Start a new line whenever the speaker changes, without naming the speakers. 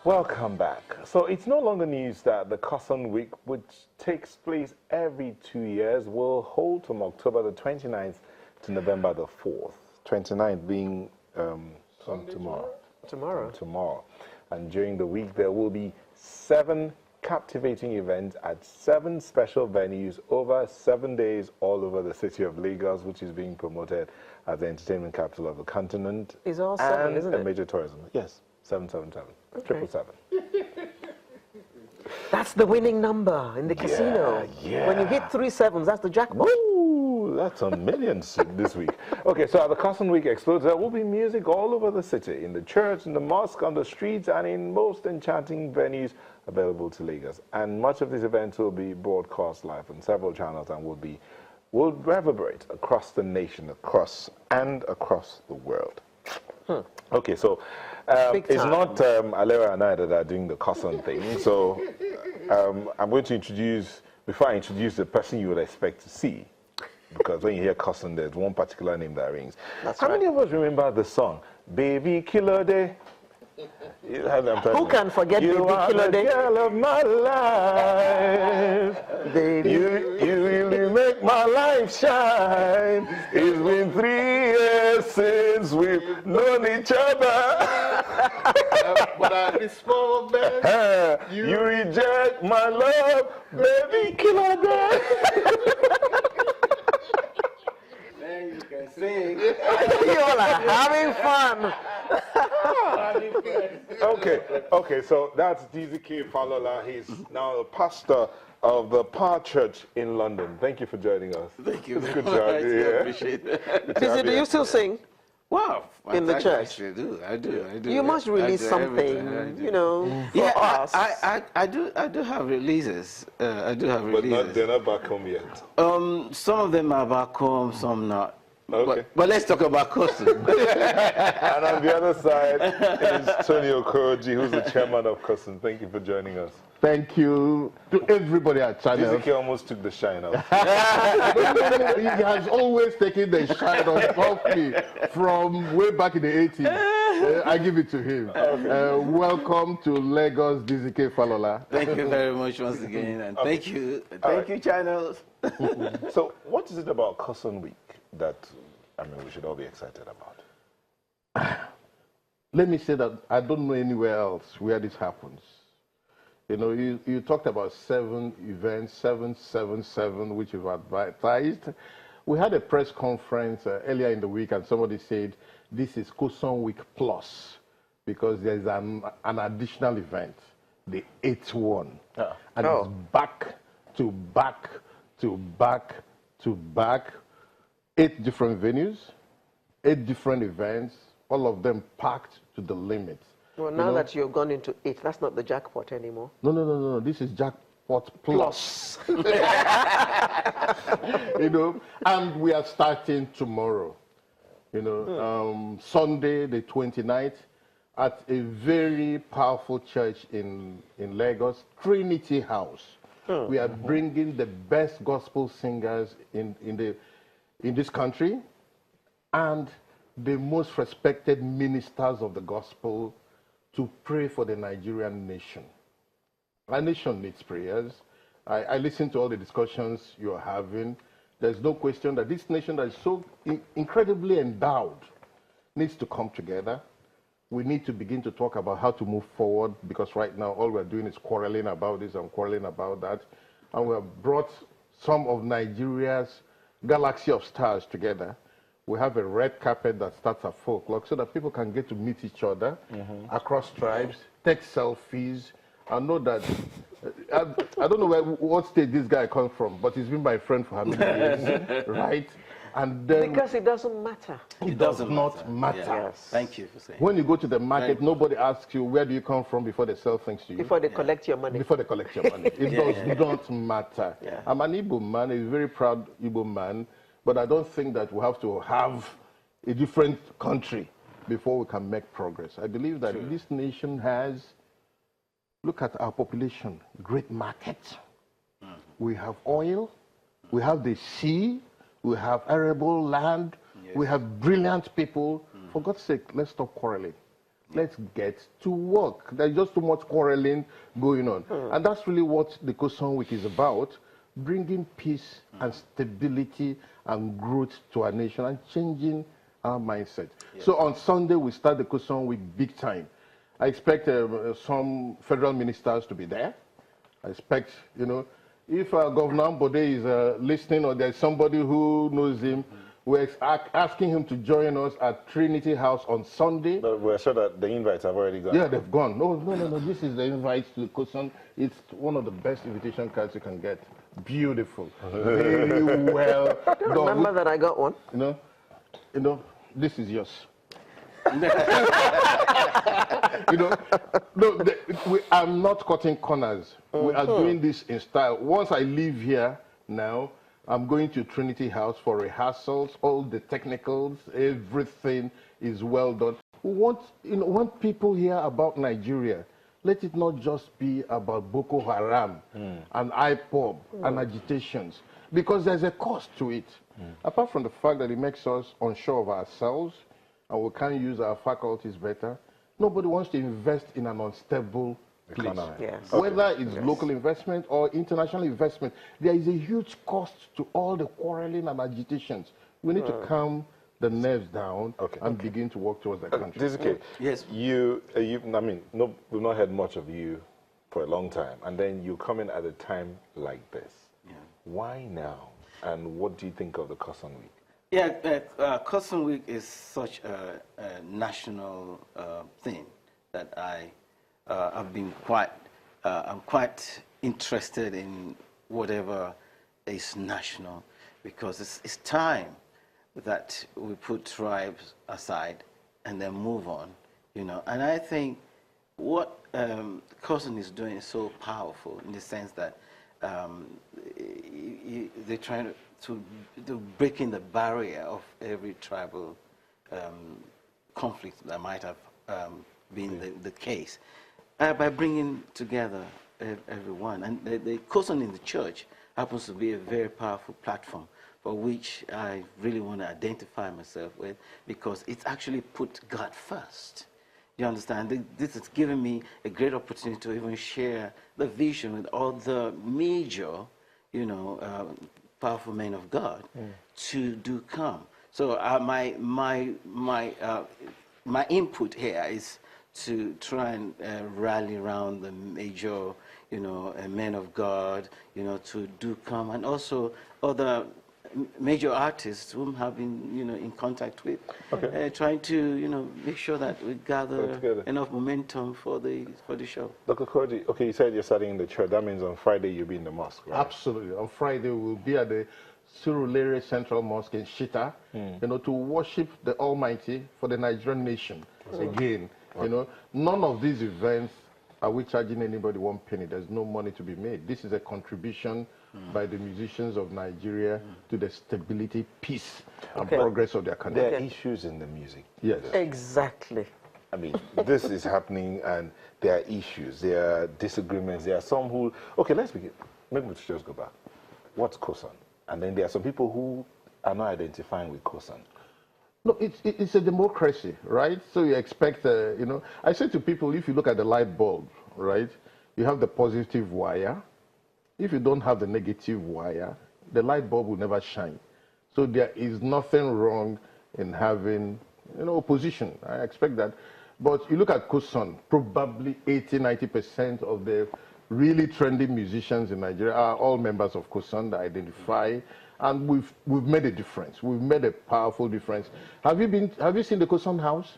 Welcome back. So it's no longer news that the COSON Week, which takes place every 2 years, will hold from October the 29th to November the 4th. 29th being tomorrow. Tomorrow. And during the week, there will be 7 captivating events at 7 special venues over 7 days all over the city of Lagos, which is being promoted as the entertainment capital of the continent.
It's all 7, isn't it?
A major tourism. Yes, 777. Okay. 777.
That's the winning number in the casino.
Yeah.
When you hit 3 7s, that's the jackpot.
Ooh, that's a million this week. Okay, so at the COSON Week Explodes, there will be music all over the city, in the church, in the mosque, on the streets, and in most enchanting venues available to Lagos. And much of these events will be broadcast live on several channels and will reverberate across the nation, across the world. Okay, so it's not Alera and I that are doing the COSON thing. So I'm going to introduce, before I introduce the person you would expect to see, because when you hear COSON, there's one particular name that rings. How many of us remember the song, Baby Kilode?
Who can forget Baby Kilode?
You are the girl of my life.
Baby.
You really make my life shine. It's been 3 years since we've known each other.
But at this moment,
you reject my love, baby Kilode.
Then you can sing.
You all are having fun.
Okay, so that's DZK Falola. He's now a pastor of the Power Church in London. Thank you for joining us.
Thank you.
Good job.
I appreciate it.
Do you still sing?
Wow.
In the church?
I do.
You must release something, you know, for us.
I do have releases. I do have releases.
But they're not back home yet.
Some of them are back home, some not.
Okay.
But let's talk about COSON.
And on the other side is Tony Okoroji, who's the chairman of COSON. Thank you for joining us.
Thank you to everybody at Channel.
DZK almost took the shine out.
He has always taken the shine off me from way back in the 80s. I give it to him. Okay. Welcome to Lagos, DZK Falola.
Thank you very much once again, and thank you, channels.
So, what is it about COSON Week that we should all be excited about?
Let me say that I don't know anywhere else where this happens. You know, you talked about 7 events, 777, which you've advertised. We had a press conference earlier in the week, and somebody said this is COSON Week Plus, because there's an additional event, the 8th one. And it's back to back to back to back. 8 different venues, 8 different events, all of them packed to the limit.
Well, now that you've gone into 8, that's not the jackpot anymore.
No. This is jackpot plus. You know, and we are starting tomorrow. You know, Sunday the 29th at a very powerful church in Lagos, Trinity House. We are bringing the best gospel singers in this country and the most respected ministers of the gospel to pray for the Nigerian nation. Our nation needs prayers. I listen to all the discussions you're having. There's no question that this nation that is so incredibly endowed needs to come together. We need to begin to talk about how to move forward, because right now all we're doing is quarreling about this and quarreling about that. And we have brought some of Nigeria's galaxy of stars together. We have a red carpet that starts at 4 o'clock so that people can get to meet each other across tribes, take selfies, and know that, I don't know what state this guy comes from, but he's been my friend for how many years, right? And then
Because it doesn't matter.
it does not matter.
Yes.
Thank you for saying.
When you go to the market, nobody asks you, where do you come from, before they sell things to you.
Before they collect your money.
Before they collect your money. It does not matter.
Yeah.
I'm an Igbo man, a very proud Igbo man, but I don't think that we have to have a different country before we can make progress. I believe that this nation has, look at our population, great market. We have oil, we have the sea, we have arable land, we have brilliant people. For God's sake, let's stop quarreling. Let's get to work. There's just too much quarreling going on. And that's really what the COSON week is about, bringing peace and stability and growth to our nation and changing our mindset. So on Sunday, we start the COSON week big time. I expect some federal ministers to be there. I expect, you know, if Governor Ambode is listening or there's somebody who knows him, we're asking him to join us at Trinity House on Sunday.
But we're sure that the invites have already gone.
Yeah, they've gone. No. This is the invite to the COSON. It's one of the best invitation cards you can get. Beautiful. Very well
I don't
done.
remember that I got one.
You know, this is yours. You know, no, I'm not cutting corners. We are doing this in style. Once I leave here now, I'm going to Trinity House for rehearsals. All the technicals, everything is well done. We want people hear about Nigeria. Let it not just be about Boko Haram and IPOB and agitations, because there's a cost to it. Apart from the fact that it makes us unsure of ourselves and we can't use our faculties better, nobody wants to invest in an unstable place.
Yes.
Whether it's local investment or international investment, there is a huge cost to all the quarreling and agitations. We need to calm the nerves down and begin to work towards the country.
This is okay.
Yes.
I mean, no, we've not heard much of you for a long time, and then you come in at a time like this.
Yeah.
Why now? And what do you think of the COSON week?
Yeah, COSON week is such a national thing that I've been I'm quite interested in whatever is national, because it's time that we put tribes aside and then move on, you know. And I think what COSON is doing is so powerful in the sense that they're trying to break in the barrier of every tribal conflict that might have been the case by bringing together everyone. And the COSON in the church happens to be a very powerful platform for which I really want to identify myself with, because it's actually put God first. You understand? This has given me a great opportunity to even share the vision with all the major, you know, powerful men of God to do come. So my input here is to try and rally around the major, you know, men of God, you know, to do come, and also other major artists whom have been, you know, in contact with, trying to, you know, make sure that we gather enough momentum for the show.
Dr. Okoroji, okay, you said you're studying in the church. That means on Friday you'll be in the mosque, right?
Absolutely. On Friday we'll be at the Surulere Central Mosque in Shita, you know, to worship the Almighty for the Nigerian nation again. You know, none of these events are we charging anybody 1 penny. There's no money to be made. This is a contribution by the musicians of Nigeria to the stability, peace, and progress of their country.
There are issues in the music.
Yes.
Exactly.
I mean, this is happening, and there are issues, there are disagreements, there are some who... Okay, let's begin. Maybe we should just go back. What's COSON? And then there are some people who are not identifying with COSON.
No, it's a democracy, right? So you expect, you know, I say to people, if you look at the light bulb, right, you have the positive wire. If you don't have the negative wire, the light bulb will never shine. So there is nothing wrong in having, you know, opposition. I expect that. But you look at COSON, probably 80–90% of the really trendy musicians in Nigeria are all members of COSON that identify, and we've made a difference. We've made a powerful difference. Have you seen the COSON house?